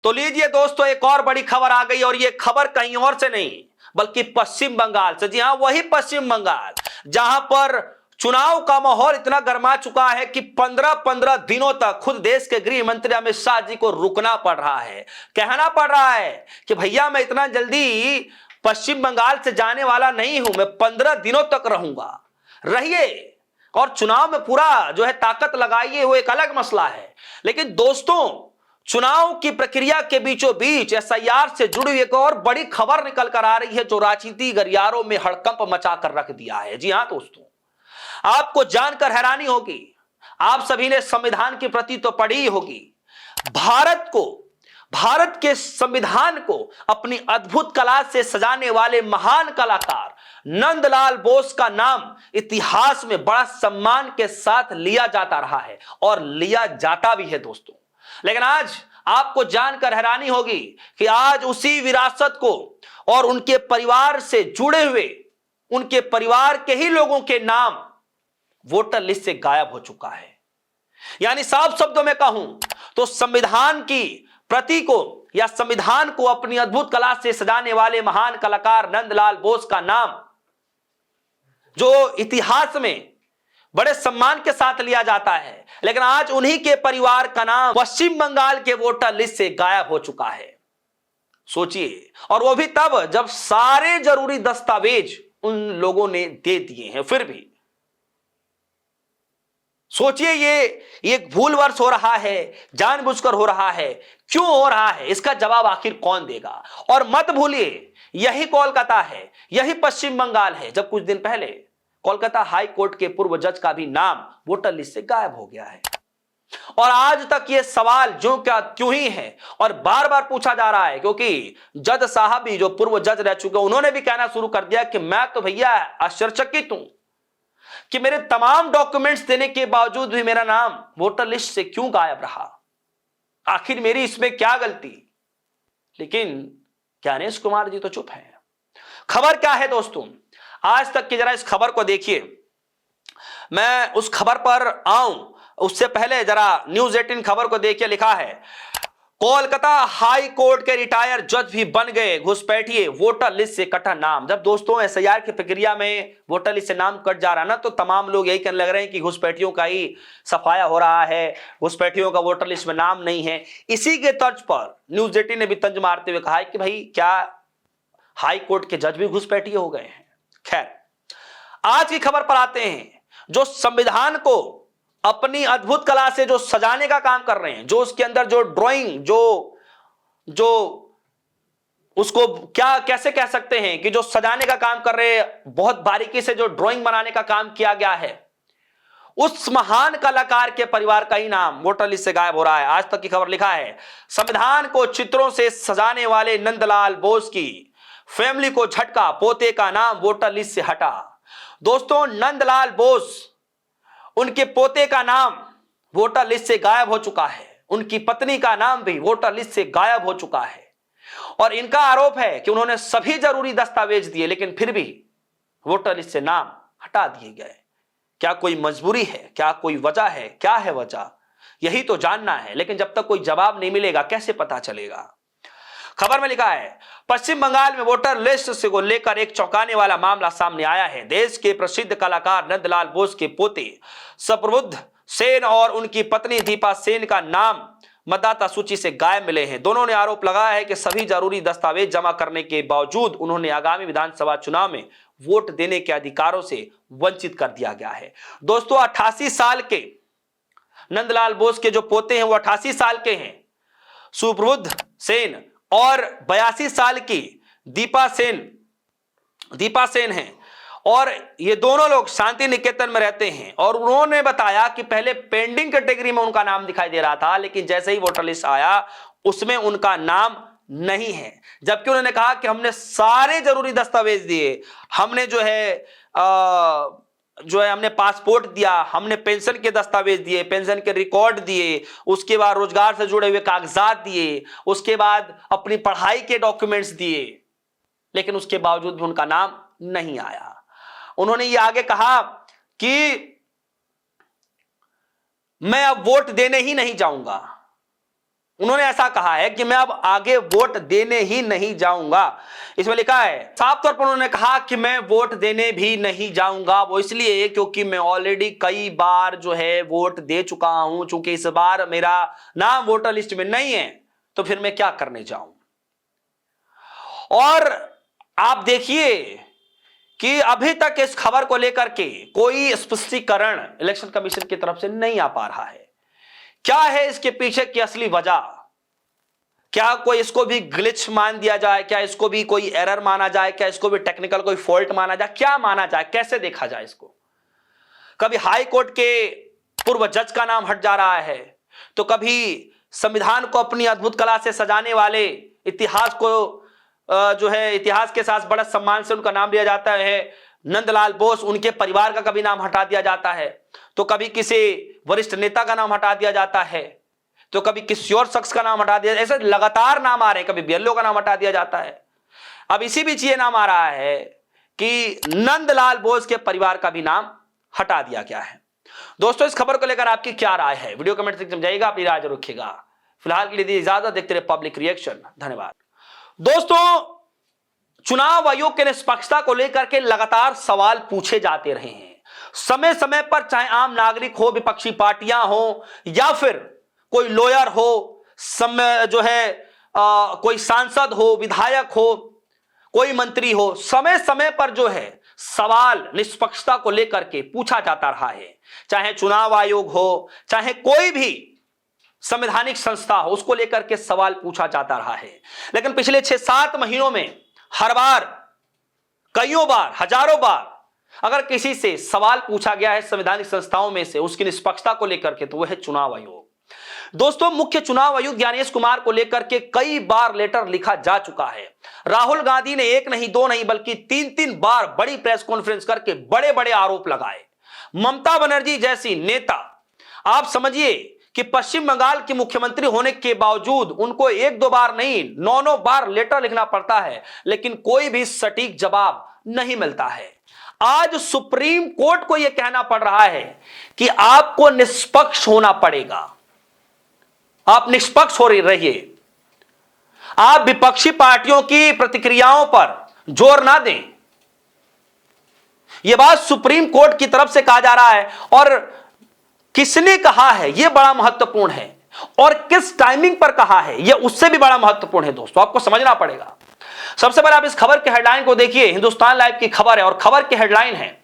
तो लीजिए दोस्तों, एक और बड़ी खबर आ गई और ये खबर कहीं और से नहीं बल्कि पश्चिम बंगाल से। जी हां, वही पश्चिम बंगाल जहां पर चुनाव का माहौल इतना गर्मा चुका है कि 15-15 दिनों तक खुद देश के गृह मंत्री अमित शाह जी को रुकना पड़ रहा है, कहना पड़ रहा है कि भैया मैं इतना जल्दी पश्चिम बंगाल से जाने वाला नहीं हूं, मैं 15 दिनों तक रहूंगा, रहिए और चुनाव में पूरा जो है ताकत लगाइए, वो एक अलग मसला है। लेकिन दोस्तों, चुनाव की प्रक्रिया के बीचों बीच एसआईआर से जुड़ी एक और बड़ी खबर निकल कर आ रही है जो राजनीति गलियारों में हड़कंप मचा कर रख दिया है। जी हां दोस्तों, आपको जानकर हैरानी होगी, आप सभी ने संविधान की प्रति तो पढ़ी होगी। भारत के संविधान को अपनी अद्भुत कला से सजाने वाले महान कलाकार नंदलाल बोस का नाम इतिहास में बड़ा सम्मान के साथ लिया जाता रहा है और लिया जाता भी है दोस्तों। लेकिन आज आपको जानकर हैरानी होगी कि आज उसी विरासत को और उनके परिवार से जुड़े हुए उनके परिवार के ही लोगों के नाम वोटर लिस्ट से गायब हो चुका है। यानी साफ शब्दों में कहूं तो संविधान की प्रति को या संविधान को अपनी अद्भुत कला से सजाने वाले महान कलाकार नंदलाल बोस का नाम जो इतिहास में बड़े सम्मान के साथ लिया जाता है, लेकिन आज उन्हीं के परिवार का नाम पश्चिम बंगाल के वोटर लिस्ट से गायब हो चुका है। सोचिए, और वो भी तब जब सारे जरूरी दस्तावेज उन लोगों ने दे दिए हैं। फिर भी सोचिए, ये भूलवश हो रहा है, जानबूझकर हो रहा है, क्यों हो रहा है, इसका जवाब आखिर कौन देगा। और मत भूलिए, यही कोलकाता है, यही पश्चिम बंगाल है जब कुछ दिन पहले कोलकाता हाई कोर्ट के पूर्व जज का भी नाम वोटर लिस्ट से गायब हो गया है। और आज तक ये सवाल जो क्या क्यों ही है और बार बार पूछा जा रहा है, क्योंकि जज साहब भी जो पूर्व जज रह चुके उन्होंने भी कहना शुरू कर दिया कि मैं तो भैया आश्चर्यचकित हूं कि मेरे तमाम डॉक्यूमेंट्स देने के बावजूद भी मेरा नाम वोटर लिस्ट से क्यों गायब रहा, आखिर मेरी इसमें क्या गलती। लेकिन ज्ञानेश कुमार जी तो चुप हैं। खबर क्या है दोस्तों, आज तक की जरा इस खबर को देखिए। मैं उस खबर पर आऊं उससे पहले जरा न्यूज 18 खबर को देखिए। लिखा है, कोलकाता हाई कोर्ट के रिटायर जज भी बन गए घुसपैठिए, वोटर लिस्ट से कटा नाम। जब दोस्तों एसआईआर की प्रक्रिया में वोटर लिस्ट से नाम कट जा रहा ना, तो तमाम लोग यही कहने लग रहे हैं कि घुसपैठियों का ही सफाया हो रहा है, घुसपैठियों का वोटर लिस्ट में नाम नहीं है। इसी के तर्ज पर न्यूज 18 ने भी तंज मारते हुए कहा है कि भाई क्या हाई कोर्ट के जज भी घुसपैठिए हो गए हैं। खैर, आज की खबर पर आते हैं। जो संविधान को अपनी अद्भुत कला से जो सजाने का काम कर रहे हैं, जो उसके अंदर जो ड्राइंग जो उसको क्या कैसे कह सकते हैं कि जो सजाने का काम कर रहे हैं, बहुत बारीकी से जो ड्राइंग बनाने का काम किया गया है, उस महान कलाकार के परिवार का ही नाम वोटर लिस्ट से गायब हो रहा है। आज तक की खबर लिखा है, संविधान को चित्रों से सजाने वाले नंदलाल बोस की फैमिली को झटका, पोते का नाम वोटर लिस्ट से हटा। दोस्तों, नंदलाल बोस, उनके पोते का नाम वोटर लिस्ट से गायब हो चुका है, उनकी पत्नी का नाम भी वोटर लिस्ट से गायब हो चुका है। और इनका आरोप है कि उन्होंने सभी जरूरी दस्तावेज दिए लेकिन फिर भी वोटर लिस्ट से नाम हटा दिए गए। क्या कोई मजबूरी है, क्या कोई वजह है, क्या है वजह, यही तो जानना है। लेकिन जब तक कोई जवाब नहीं मिलेगा कैसे पता चलेगा। खबर में लिखा है, पश्चिम बंगाल में वोटर लिस्ट से को लेकर एक चौंकाने वाला मामला सामने आया है। देश के प्रसिद्ध कलाकार नंदलाल बोस के पोते सप्रबुद्ध सेन और उनकी पत्नी दीपा सेन का नाम मतदाता सूची से गायब मिले हैं। दोनों ने आरोप लगाया है कि सभी जरूरी दस्तावेज जमा करने के बावजूद उन्होंने आगामी विधानसभा चुनाव में वोट देने के अधिकारों से वंचित कर दिया गया है। दोस्तों, 88 साल के नंदलाल बोस के जो पोते हैं वो 88 साल के हैं, सुप्रबुद्ध सेन, और 82 साल की दीपा सेन हैं। और ये दोनों लोग शांति निकेतन में रहते हैं। और उन्होंने बताया कि पहले पेंडिंग कैटेगरी में उनका नाम दिखाई दे रहा था, लेकिन जैसे ही वोटर लिस्ट आया उसमें उनका नाम नहीं है। जबकि उन्होंने कहा कि हमने सारे जरूरी दस्तावेज दिए, हमने हमने पासपोर्ट दिया, हमने पेंशन के दस्तावेज दिए, पेंशन के रिकॉर्ड दिए, उसके बाद रोजगार से जुड़े हुए कागजात दिए, उसके बाद अपनी पढ़ाई के डॉक्यूमेंट्स दिए, लेकिन उसके बावजूद भी उनका नाम नहीं आया। उन्होंने ये आगे कहा कि मैं अब वोट देने ही नहीं जाऊंगा। उन्होंने ऐसा कहा है कि मैं अब आगे वोट देने ही नहीं जाऊंगा। इसमें लिखा है साफ तौर पर उन्होंने कहा कि मैं वोट देने भी नहीं जाऊंगा। वो इसलिए क्योंकि मैं ऑलरेडी कई बार जो है वोट दे चुका हूं। चूंकि इस बार मेरा नाम वोटर लिस्ट में नहीं है तो फिर मैं क्या करने जाऊं। और आप देखिए कि अभी तक इस खबर को लेकर के कोई स्पष्टीकरण इलेक्शन कमीशन की तरफ से नहीं आ पा रहा है। क्या है इसके पीछे की असली वजह? क्या कोई इसको भी ग्लिच मान दिया जाए? क्या इसको भी कोई एरर माना जाए? क्या इसको भी टेक्निकल कोई फॉल्ट माना जाए? क्या माना जाए? कैसे देखा जाए इसको? कभी हाई कोर्ट के पूर्व जज का नाम हट जा रहा है तो कभी संविधान को अपनी अद्भुत कला से सजाने वाले इतिहास को जो है इतिहास के साथ बड़ा सम्मान से उनका नाम लिया जाता है नंदलाल बोस, उनके परिवार का कभी नाम हटा दिया जाता है तो कभी किसी वरिष्ठ नेता का नाम हटा दिया जाता है तो कभी किसी और शख्स का नाम हटा दिया। ऐसे लगातार नाम आ रहे हैं। कभी बीएलओ का नाम हटा दिया जाता है। अब इसी बीच ये नाम आ रहा है कि नंदलाल बोस के परिवार का भी नाम हटा दिया गया है। दोस्तों, इस खबर को लेकर आपकी क्या राय है? वीडियो कमेंट सेक्शन में जाइएगा, अपनी राय जरूर रखिएगा। फिलहाल के लिए दीजिए इजाजत। देखते रहे पब्लिक रिएक्शन। धन्यवाद। दोस्तों, चुनाव आयोग के निष्पक्षता को लेकर के लगातार सवाल पूछे जाते रहे हैं। समय समय पर, चाहे आम नागरिक हो, विपक्षी पार्टियां हो या फिर कोई लॉयर हो, जो है कोई सांसद हो, विधायक हो, कोई मंत्री हो, समय समय पर जो है सवाल निष्पक्षता को लेकर के पूछा जाता रहा है। चाहे चुनाव आयोग हो, चाहे कोई भी संवैधानिक संस्था हो, उसको लेकर के सवाल पूछा जाता रहा है। लेकिन पिछले 6-7 महीनों में हर बार, कईयों बार, हजारों बार अगर किसी से सवाल पूछा गया है संवैधानिक संस्थाओं में से उसकी निष्पक्षता को लेकर के, तो वह है चुनाव आयोग। दोस्तों, मुख्य चुनाव आयुक्त ज्ञानेश कुमार को लेकर के कई बार लेटर लिखा जा चुका है। राहुल गांधी ने 1 नहीं 2 नहीं बल्कि 3-3 बार बड़ी प्रेस कॉन्फ्रेंस करके बड़े बड़े आरोप लगाए। ममता बनर्जी जैसी नेता, आप समझिए कि पश्चिम बंगाल की मुख्यमंत्री होने के बावजूद उनको 1-2 बार नहीं 9-9 बार लेटर लिखना पड़ता है, लेकिन कोई भी सटीक जवाब नहीं मिलता है। आज सुप्रीम कोर्ट को यह कहना पड़ रहा है कि आपको निष्पक्ष होना पड़ेगा। आप निष्पक्ष हो रहिए। आप विपक्षी पार्टियों की प्रतिक्रियाओं पर जोर ना दें। यह बात सुप्रीम कोर्ट की तरफ से कहा जा रहा है। और किसने कहा है यह बड़ा महत्वपूर्ण है, और किस टाइमिंग पर कहा है यह उससे भी बड़ा महत्वपूर्ण है। दोस्तों, आपको समझना पड़ेगा। सबसे पहले आप इस खबर के हेडलाइन को देखिए। हिंदुस्तान लाइव की खबर है और खबर की हेडलाइन है,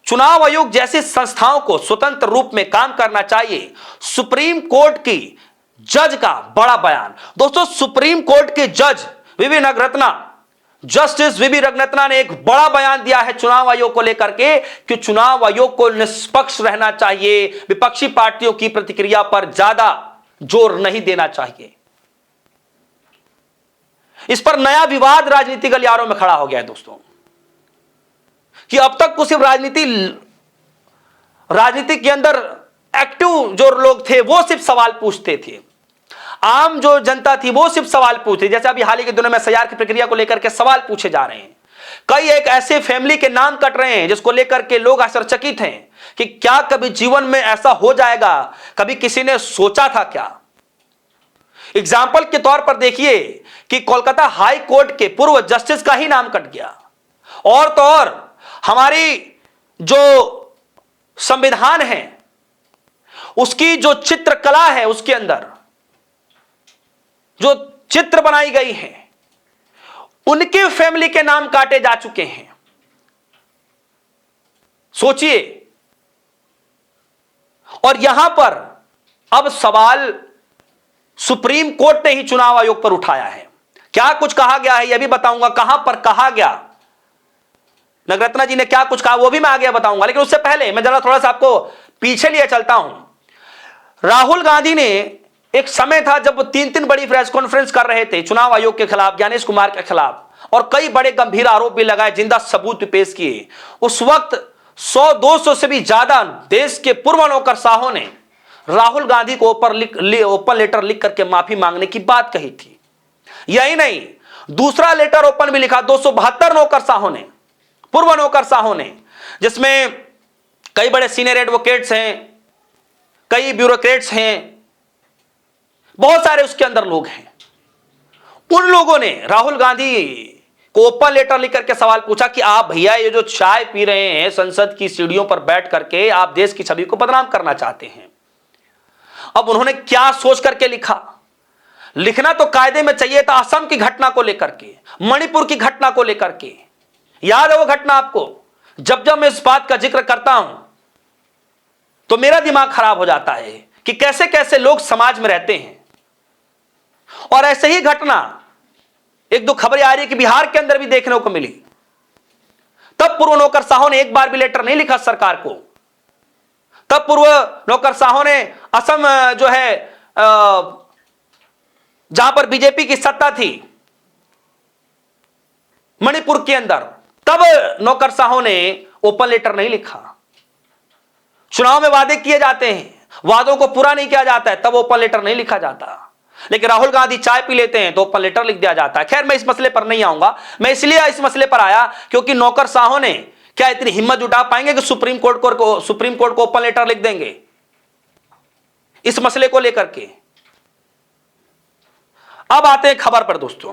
चुनाव आयोग जैसी संस्थाओं को स्वतंत्र रूप में काम करना चाहिए, सुप्रीम कोर्ट की जज का बड़ा बयान। दोस्तों, सुप्रीम कोर्ट के जज वीवी रंगरत्ना, जस्टिस वीवी रंगरत्ना ने एक बड़ा बयान दिया है चुनाव आयोग को लेकर के कि चुनाव आयोग को निष्पक्ष रहना चाहिए, विपक्षी पार्टियों की प्रतिक्रिया पर ज्यादा जोर नहीं देना चाहिए। इस पर नया विवाद राजनीतिक गलियारों में खड़ा हो गया है दोस्तों, कि अब तक तो सिर्फ राजनीति के अंदर एक्टिव जो लोग थे वो सिर्फ सवाल पूछते थे, आम जो जनता थी वो सिर्फ सवाल पूछती। जैसे अभी हाल ही के दिनों में SIR की प्रक्रिया को लेकर के सवाल पूछे जा रहे हैं। कई एक ऐसे फैमिली के नाम कट रहे हैं जिसको लेकर के लोग आश्चर्यचकित हैं कि क्या कभी जीवन में ऐसा हो जाएगा? कभी किसी ने सोचा था क्या? एग्जाम्पल के तौर पर देखिए कि कोलकाता हाई कोर्ट के पूर्व जस्टिस का ही नाम कट गया। और तो और हमारी जो संविधान है उसकी जो चित्रकला है, उसके अंदर जो चित्र बनाई गई है, उनके फैमिली के नाम काटे जा चुके हैं। सोचिए। और यहां पर अब सवाल सुप्रीम कोर्ट ने ही चुनाव आयोग पर उठाया है। क्या कुछ कहा गया है यह भी बताऊंगा, कहां पर कहा गया, रंगरत्ना जी ने क्या कुछ कहा वो भी मैं आगे बताऊंगा। लेकिन उससे पहले मैं जरा थोड़ा सा आपको पीछे लिए चलता हूं। राहुल गांधी ने, एक समय था जब 3-3 बड़ी प्रेस कॉन्फ्रेंस कर रहे थे चुनाव आयोग के खिलाफ, ज्ञानेश कुमार के खिलाफ, और कई बड़े गंभीर आरोप भी लगाए, जिंदा सबूत भी पेश किए। उस वक्त 100-200 से भी ज्यादा देश के पूर्व नौकरशाहों ने राहुल गांधी को ओपन लेटर लिख करके माफी मांगने की बात कही थी। यही नहीं, दूसरा लेटर ओपन भी लिखा 272 नौकरशाहों ने, पूर्व नौकरशाहों ने, जिसमें कई बड़े सीनियर एडवोकेट्स हैं, कई ब्यूरोक्रेट्स हैं, बहुत सारे उसके अंदर लोग हैं। उन लोगों ने राहुल गांधी को ओपन लेटर लिख करके सवाल पूछा कि आप भैया ये जो चाय पी रहे हैं संसद की सीढ़ियों पर बैठ करके, आप देश की छवि को बदनाम करना चाहते हैं। अब उन्होंने क्या सोच करके लिखा? लिखना तो कायदे में चाहिए था, असम की घटना को लेकर के, मणिपुर की घटना को लेकर के। याद है वो घटना आपको? जब जब मैं इस बात का जिक्र करता हूं तो मेरा दिमाग खराब हो जाता है कि कैसे कैसे लोग समाज में रहते हैं। और ऐसे ही घटना एक दो खबरें आ रही है कि बिहार के अंदर भी देखने को मिली। तब पूर्व नौकरशाहों ने एक बार भी लेटर नहीं लिखा सरकार को। तब पूर्व नौकरशाहों ने असम जो है जहां पर बीजेपी की सत्ता थी, मणिपुर के अंदर, तब नौकरशाहों ने ओपन लेटर नहीं लिखा। चुनाव में वादे किए जाते हैं, वादों को पूरा नहीं किया जाता है, तब ओपन लेटर नहीं लिखा जाता। लेकिन राहुल गांधी चाय पी लेते हैं तो ओपन लेटर लिख दिया जाता है। खैर, मैं इस मसले पर नहीं आऊंगा। मैं इसलिए इस मसले पर आया क्योंकि नौकरशाहों ने क्या इतनी हिम्मत जुटा पाएंगे कि सुप्रीम कोर्ट को ओपन लेटर लिख देंगे इस मसले को लेकर के? अब आते हैं खबर पर दोस्तों।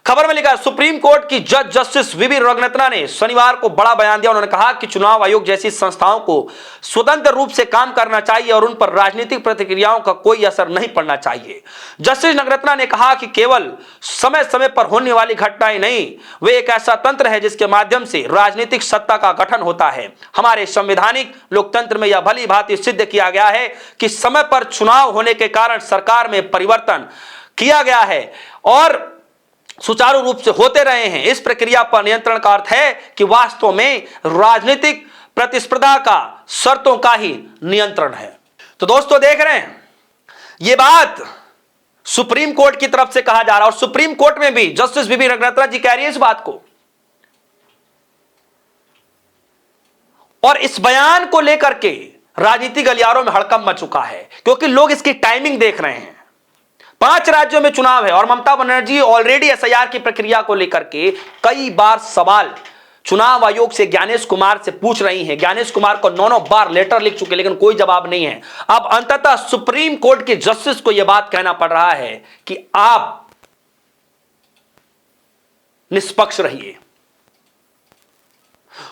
खबर में लिखा है, सुप्रीम कोर्ट की जज जस्टिस वीवी रंगनाथन ने शनिवार को बड़ा बयान दिया। उन्होंने कहा कि चुनाव आयोग जैसी संस्थाओं को स्वतंत्र रूप से काम करना चाहिए और उन पर राजनीतिक प्रतिक्रियाओं का कोई असर नहीं पड़ना चाहिए। जस्टिस रंगनाथन ने कहा कि केवल समय समय पर होने वाली घटनाएं नहीं, वे एक ऐसा तंत्र है जिसके माध्यम से राजनीतिक सत्ता का गठन होता है। हमारे संवैधानिक लोकतंत्र में यह भली भांति सिद्ध किया गया है कि समय पर चुनाव होने के कारण सरकार में परिवर्तन किया गया है और सुचारू रूप से होते रहे हैं। इस प्रक्रिया पर नियंत्रण का अर्थ है कि वास्तव में राजनीतिक प्रतिस्पर्धा का शर्तों का ही नियंत्रण है। तो दोस्तों देख रहे हैं, यह बात सुप्रीम कोर्ट की तरफ से कहा जा रहा है और सुप्रीम कोर्ट में भी जस्टिस वीवी रंगनाथन जी कह रही है इस बात को। और इस बयान को लेकर के राजनीतिक गलियारों में हड़कंप मच चुका है क्योंकि लोग इसकी टाइमिंग देख रहे हैं। 5 राज्यों में चुनाव है और ममता बनर्जी ऑलरेडी एसआईआर की प्रक्रिया को लेकर के कई बार सवाल चुनाव आयोग से ज्ञानेश कुमार से पूछ रही हैं। ज्ञानेश कुमार को 9 बार लेटर लिख चुके लेकिन कोई जवाब नहीं है। अब अंततः सुप्रीम कोर्ट के जस्टिस को यह बात कहना पड़ रहा है कि आप निष्पक्ष रहिए।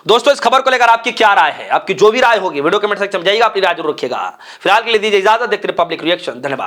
दोस्तों, इस खबर को लेकर आपकी क्या राय है? आपकी जो भी राय होगी वीडियो कमेंट सेक्शन में जाइएगा, अपनी राय जरूर रखिएगा। फिलहाल के लिए दीजिए इजाजत। देखते रहिए पब्लिक रिएक्शन। धन्यवाद।